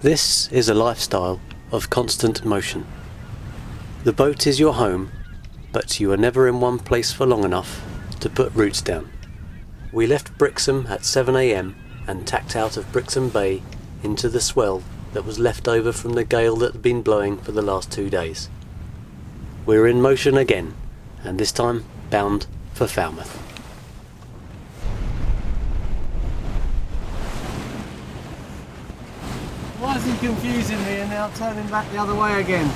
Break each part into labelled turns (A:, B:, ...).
A: This is a lifestyle of constant motion. The boat is your home, but you are never in one place for long enough to put roots down. We left Brixham at 7 AM and tacked out of Brixham Bay into the swell that was left over from the gale that had been blowing for the last 2 days. We're in motion again, and this time bound for Falmouth.
B: Why is he confusing me and now turning back the other way again?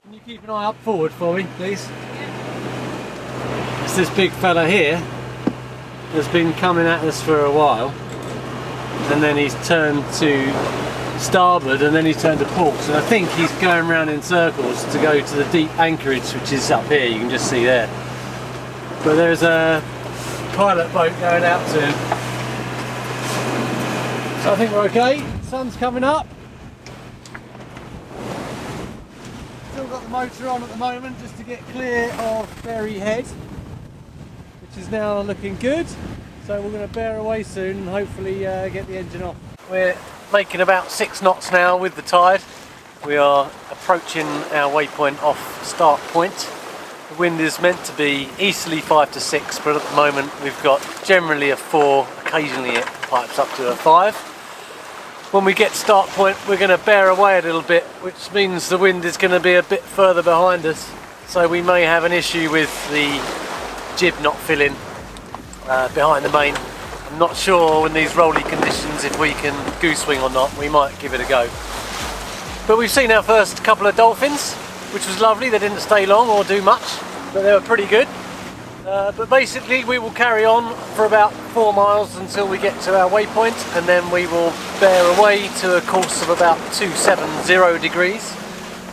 B: Can you keep an eye up forward for me, please? Yeah. It's this big fella here that's been coming at us for a while, and then he's turned to starboard and then he's turned to port, and I think he's going around in circles to go to the deep anchorage, which is up here, you can just see there. But there's a pilot boat going out to him. So I think we're okay. Sun's coming up. Still got the motor on at the moment just to get clear of Ferry Head, which is now looking good. So we're going to bear away soon and hopefully get the engine off. We're making about 6 knots now with the tide. We are approaching our waypoint off start point. The wind is meant to be easterly 5 to 6, but at the moment we've got generally a 4, occasionally it pipes up to a 5. When we get start point, we're going to bear away a little bit, which means the wind is going to be a bit further behind us, so we may have an issue with the jib not filling behind the main. I'm not sure in these rolly conditions if we can goose wing or not. We might give it a go. But we've seen our first couple of dolphins, which was lovely. They didn't stay long or do much, but they were pretty good. But basically we will carry on for about 4 miles until we get to our waypoint, and then we will bear away to a course of about 270 degrees,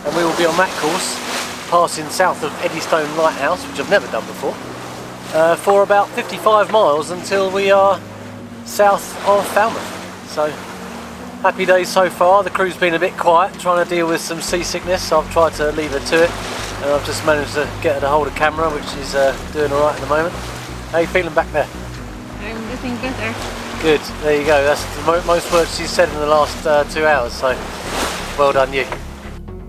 B: and we will be on that course passing south of Eddystone Lighthouse, which I've never done before, for about 55 miles until we are south of Falmouth. So happy days so far. The crew's been a bit quiet trying to deal with some seasickness. I've tried to leave her to it, and I've just managed to get her to hold a camera, which is doing alright at the moment. How are you feeling back there?
C: I'm getting better.
B: Good, there you go. That's the most words she's said in the last 2 hours, so well done you.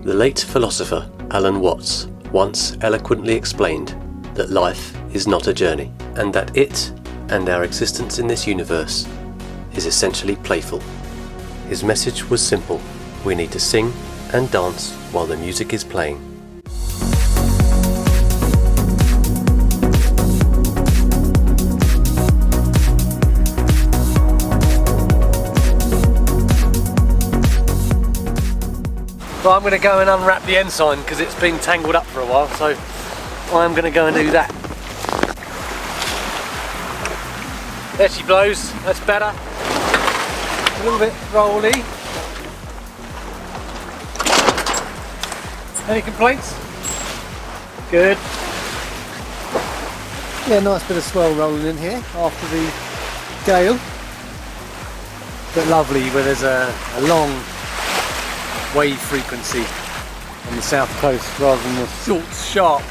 A: The late philosopher Alan Watts once eloquently explained that life is not a journey, and that it and our existence in this universe is essentially playful. His message was simple: we need to sing and dance while the music is playing.
B: Well, I'm going to go and unwrap the ensign because it's been tangled up for a while, so I'm going to go and do that. There she blows, that's better. A little bit rolly. Any complaints? Good. Yeah, nice bit of swell rolling in here after the gale. But lovely where there's a long wave frequency on the south coast rather than the short, sharp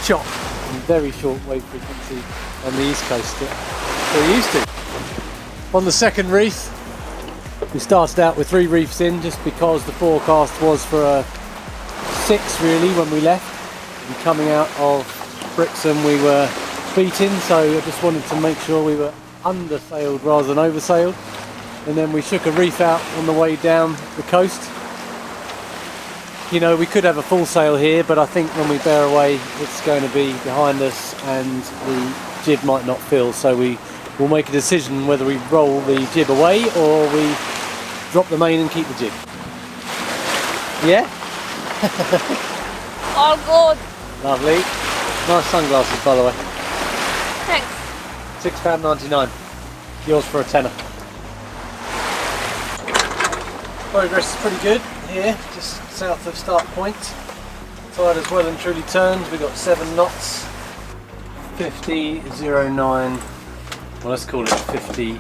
B: chop and very short wave frequency on the east coast that we're used to. On the second reef, we started out with 3 reefs in just because the forecast was for a 6 really when we left, and coming out of Brixham we were beaten, so I just wanted to make sure we were undersailed rather than oversailed, and then we shook a reef out on the way down the coast. You know, we could have a full sail here, but I think when we bear away it's going to be behind us and the jib might not fill, so we will make a decision whether we roll the jib away or we drop the main and keep the jib. Yeah?
C: All good.
B: Lovely. Nice sunglasses, by the way.
C: Thanks.
B: £6.99. Yours for a tenner. Progress is pretty good here, just south of start point. Tide has well and truly turned. We've got 7 knots. 50.09. Well, let's call it 50.10.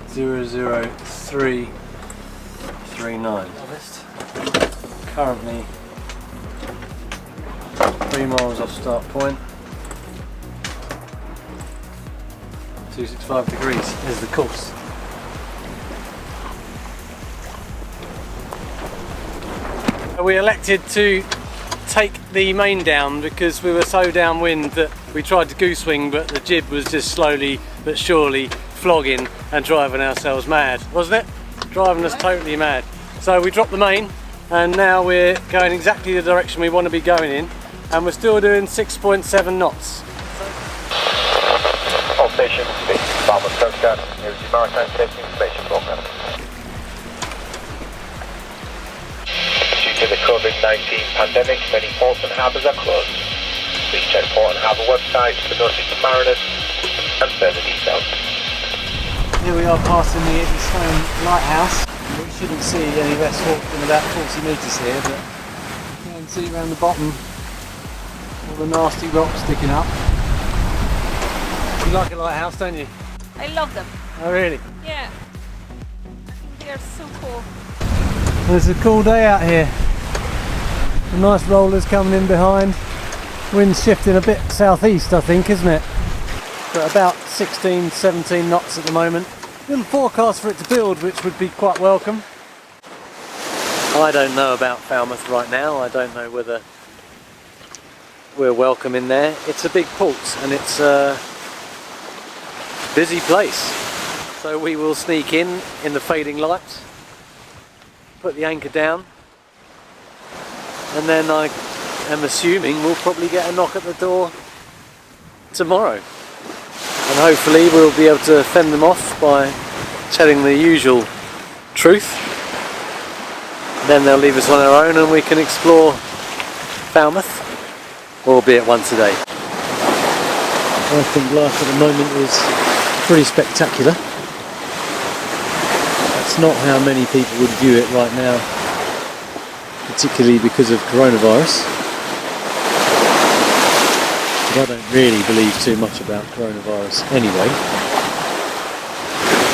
B: 00339. Currently 3 miles off start point. 265 degrees is the course. We elected to take the main down because we were so downwind that we tried to goose wing, but the jib was just slowly but surely flogging and driving ourselves mad, wasn't it? Driving us totally mad. So we dropped the main and now we're going exactly the direction we want to be going in, and we're still doing 6.7 knots.
D: All stations, Falmouth Coast Guard, here's the Maritime Safety Information Program. Due to the COVID-19 pandemic, many ports and harbours are closed. Please check port and harbour websites for notice to mariners and further details.
B: Here we are passing the Eveningland lighthouse. We shouldn't see any less than about 40 metres here, but you can see around the bottom all the nasty rocks sticking up. You like a lighthouse, don't you?
C: I love them.
B: Oh really?
C: Yeah. I think they are so cool.
B: It's a cool day out here. The nice rollers coming in behind. Wind's shifting a bit southeast, I think, isn't it? But about 16, 17 knots at the moment. Little forecast for it to build, which would be quite welcome. I don't know about Falmouth right now. I don't know whether we're welcome in there. It's a big port and it's a busy place. So we will sneak in the fading light, put the anchor down, and then I am assuming we'll probably get a knock at the door tomorrow. And hopefully we'll be able to fend them off by telling the usual truth. Then they'll leave us on our own and we can explore Falmouth, albeit once a day. I think life at the moment is pretty spectacular. That's not how many people would view it right now, particularly because of coronavirus. But I don't really believe too much about coronavirus anyway.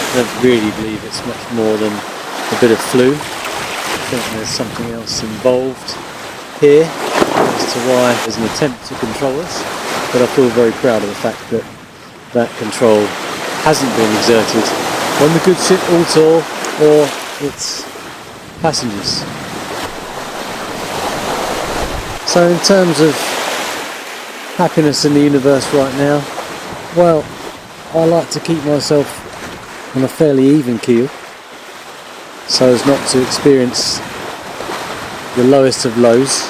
B: I don't really believe it's much more than a bit of flu. I think there's something else involved here as to why there's an attempt to control us, but I feel very proud of the fact that that control hasn't been exerted on the good ship Altor or its passengers. So in terms of happiness in the universe right now, well, I like to keep myself on a fairly even keel so as not to experience the lowest of lows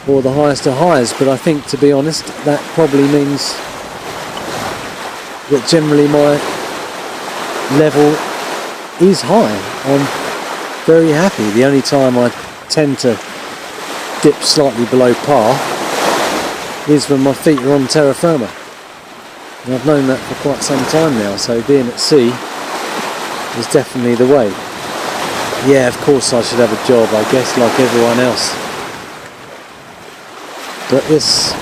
B: or the highest of highs, but I think, to be honest, that probably means that generally my level is high. I'm very happy. The only time I tend to dip slightly below par is when my feet are on terra firma. And I've known that for quite some time now, so being at sea is definitely the way. Yeah, of course I should have a job, I guess, like everyone else. But this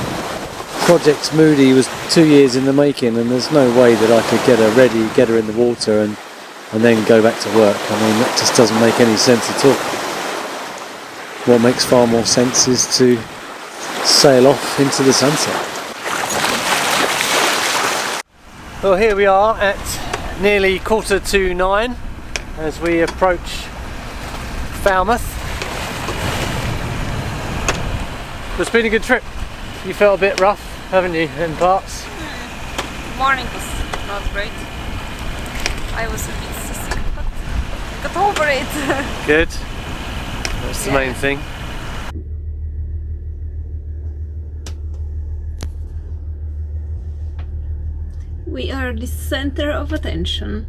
B: project Moody was 2 years in the making, and there's no way that I could get her ready, get her in the water and then go back to work. I mean, that just doesn't make any sense at all. What makes far more sense is to sail off into the sunset. Well, here we are at nearly 9:15 as we approach Falmouth. It's been a good trip. You felt a bit rough, haven't you, in parts?
C: The morning was not great. I was a bit sick, but I got over it.
B: Good. That's the main thing.
C: We are the center of attention.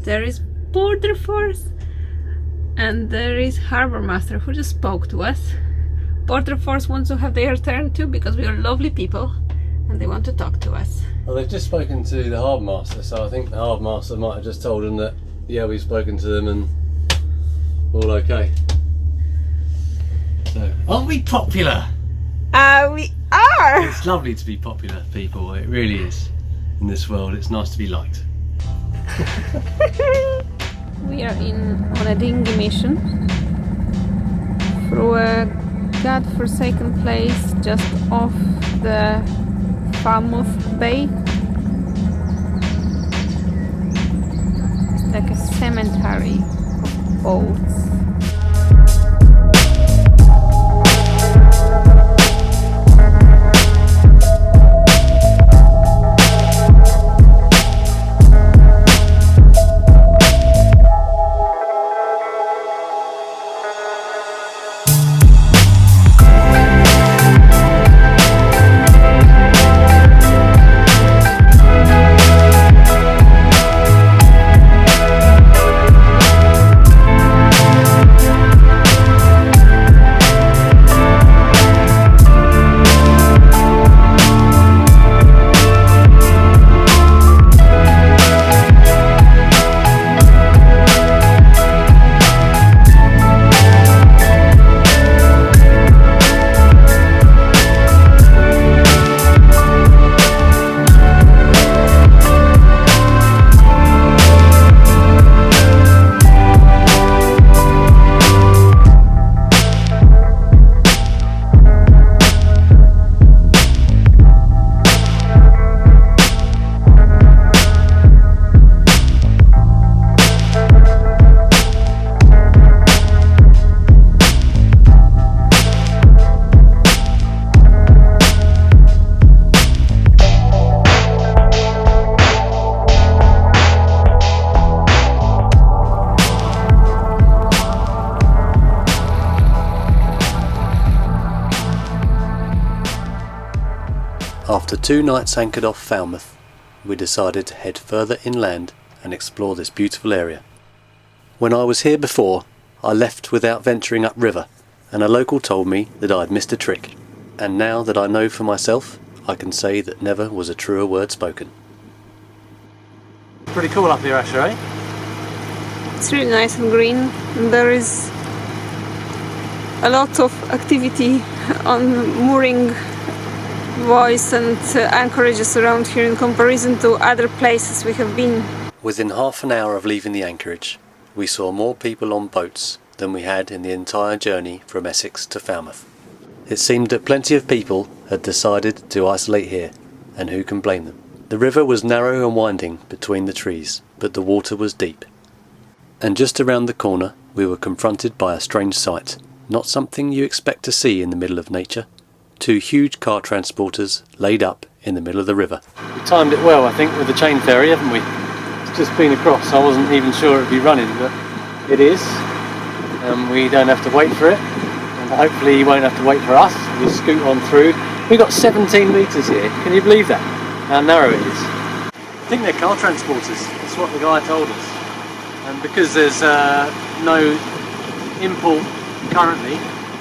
C: There is border force and there is harbor master who just spoke to us. Border force wants to have their turn too because we are lovely people and they want to talk to us.
B: Well, they've just spoken to the harbour master, so I think the harbour master might have just told them that, yeah, we've spoken to them and all okay. So, aren't we popular?
C: We are!
B: It's lovely to be popular, people. It really is. In this world, it's nice to be liked.
C: We are on a dinghy mission through a god-forsaken place just off the Falmouth Bay. cemetery of boats.
A: After 2 nights anchored off Falmouth, we decided to head further inland and explore this beautiful area. When I was here before, I left without venturing upriver, and a local told me that I'd missed a trick. And now that I know for myself, I can say that never was a truer word spoken.
B: Pretty cool up here, Asher, eh?
C: It's really nice and green, and there is a lot of activity on mooring buoys and anchorages around here in comparison to other places we have been.
A: Within half an hour of leaving the anchorage, we saw more people on boats than we had in the entire journey from Essex to Falmouth. It seemed that plenty of people had decided to isolate here, and who can blame them? The river was narrow and winding between the trees, but the water was deep. And just around the corner we were confronted by a strange sight, not something you expect to see in the middle of nature. 2 huge car transporters laid up in the middle of the river.
B: We timed it well, I think, with the chain ferry, haven't we? It's just been across. I wasn't even sure it'd be running, but it is. We don't have to wait for it, and hopefully you won't have to wait for us. We'll scoot on through. We've got 17 metres here. Can you believe that? How narrow it is. I think they're car transporters. That's what the guy told us. And because there's no import currently,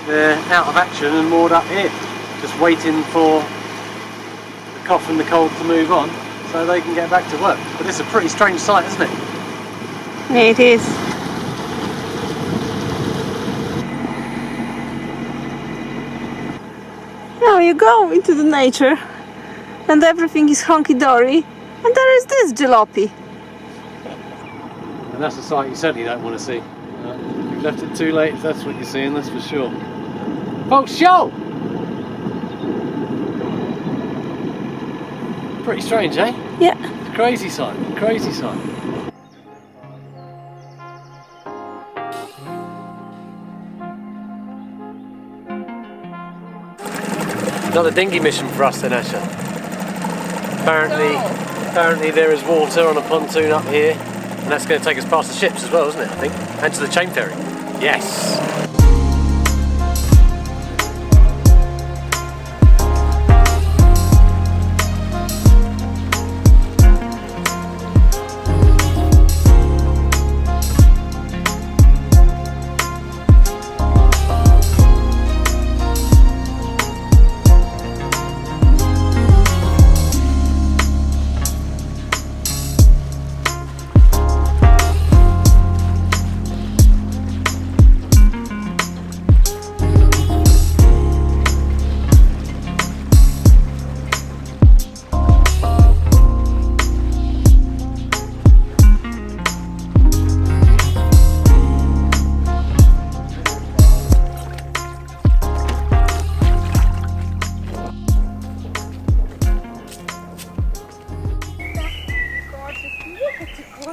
B: they're out of action and moored up here, just waiting for the cough and the cold to move on so they can get back to work. But it's a pretty strange sight, isn't it?
C: Yeah, it is. Now you go into the nature and everything is hunky-dory, and there is this jalopy.
B: And that's a sight you certainly don't want to see. You've left it too late if that's what you're seeing, that's for sure. Folks, show! Pretty strange, eh?
C: Yeah.
B: Crazy sight, crazy sight. Another dinghy mission for us then, Asher. Apparently there is water on a pontoon up here, and that's going to take us past the ships as well, isn't it, I think? And to the chain ferry. Yes!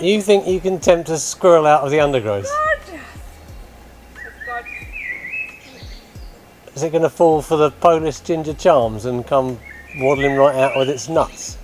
B: You think you can tempt a squirrel out of the undergrowth?
C: Gorgeous. It's got
B: Is it going to fall for the Polish ginger charms and come waddling right out with its nuts?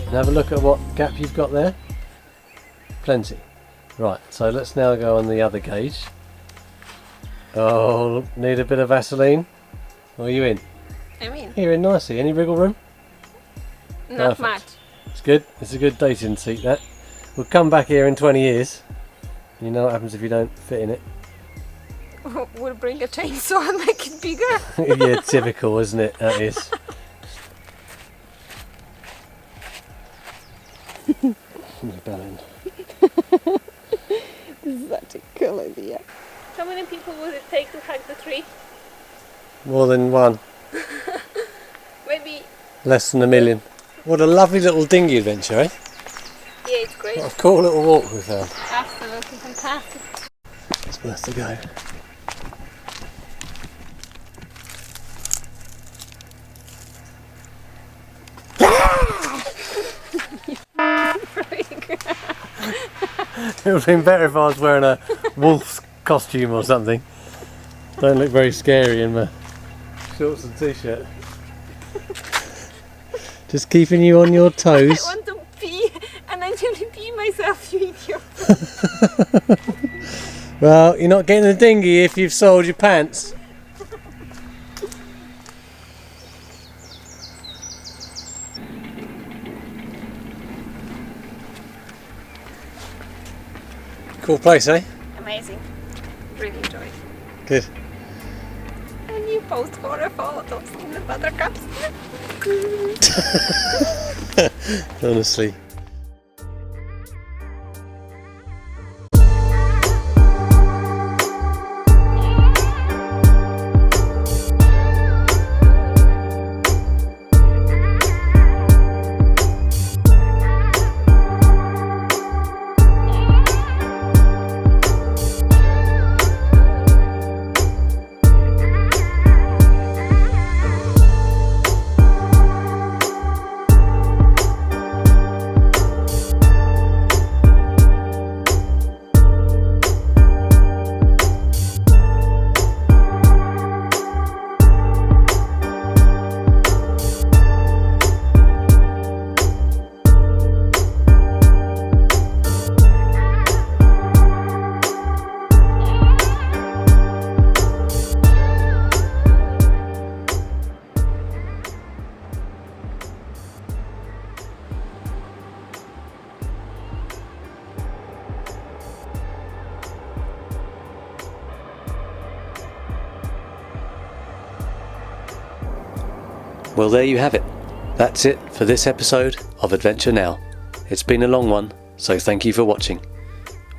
B: And have a look at what gap you've got there. Plenty. Right, so let's now go on the other gauge. Oh, need a bit of Vaseline? Or are you in?
C: I mean,
B: You're in nicely. Any wriggle room?
C: not
B: Perfect.
C: much.
B: It's good. It's a good dating seat, that. We'll come back here in 20 years. You know what happens if you don't fit in it.
C: We'll bring a chainsaw and make it bigger.
B: Yeah, typical, isn't it? That is.
C: This is such a cool idea. How many people would it take to hug the tree?
B: More than one.
C: Maybe.
B: Less than 1 million. What a lovely little dinghy adventure, eh?
C: Yeah, it's great.
B: What a cool little walk we've had.
C: Absolutely fantastic.
B: It's worth to go. It would have been better if I was wearing a wolf's costume or something. Don't look very scary in my shorts and t-shirt. Just keeping you on your toes.
C: I want to pee and I nearly pee myself, you idiot.
B: Well, you're not getting the dinghy if you've soiled your pants. Cool place, eh?
C: Amazing. Really enjoyed it.
B: Good.
C: And you post horror photos in the buttercups.
B: Honestly.
A: Well, there you have it. That's it for this episode of Adventure Now. It's been a long one, so thank you for watching.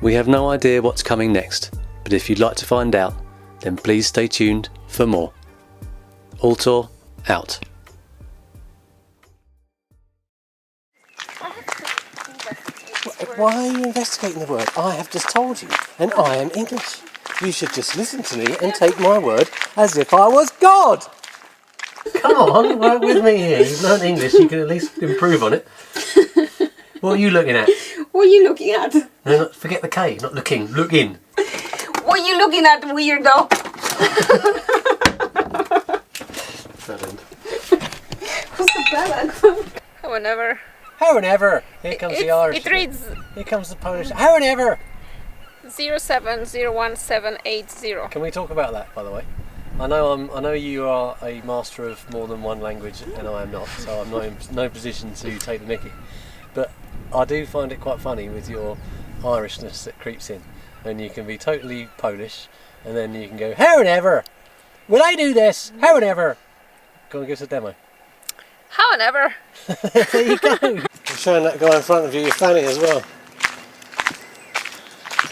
A: We have no idea what's coming next, but if you'd like to find out, then please stay tuned for more. Altor out.
B: Why are you investigating the word? I have just told you, and I am English. You should just listen to me and take my word as if I was God. Come on, work with me here. You've learned English, you can at least improve on it. What are you looking at?
C: What are you looking at?
B: No, forget the K, not looking. Look in.
C: What are you looking at, weirdo? What's the bell? Whenever.
B: How and ever. Here comes the Irish.
C: It reads
B: Here comes the Polish. How and ever.
C: 0701780.
B: Can we talk about that, by the way? I know you are a master of more than one language, and I am not, so I'm not in no position to take the mickey. But I do find it quite funny with your Irishness that creeps in, and you can be totally Polish, and then you can go how and ever. Will I do this? How and ever? Go and give us a demo.
C: How and ever.
B: There you go. I'm showing that guy in front of you your fanny as well.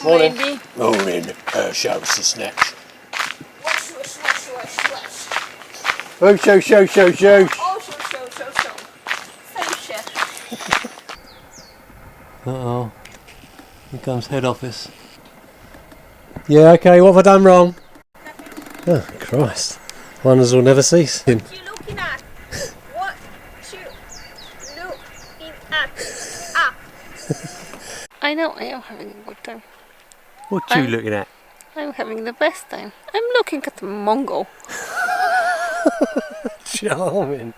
B: Morning.
C: Maybe.
B: Morning. Show us the snatch.
C: Wash, wash, wash, wash, wash.
B: Oh, show.
C: Oh, show. Finish it.
B: Uh-oh. Here comes head office. Yeah, okay, what have I done wrong? Oh, Christ. Wonders will never cease.
C: What you looking at? What you looking at? Ah. I know I am having a good time.
B: What you looking at?
C: I'm having the best time. I'm looking at the Mongo.
B: Charming.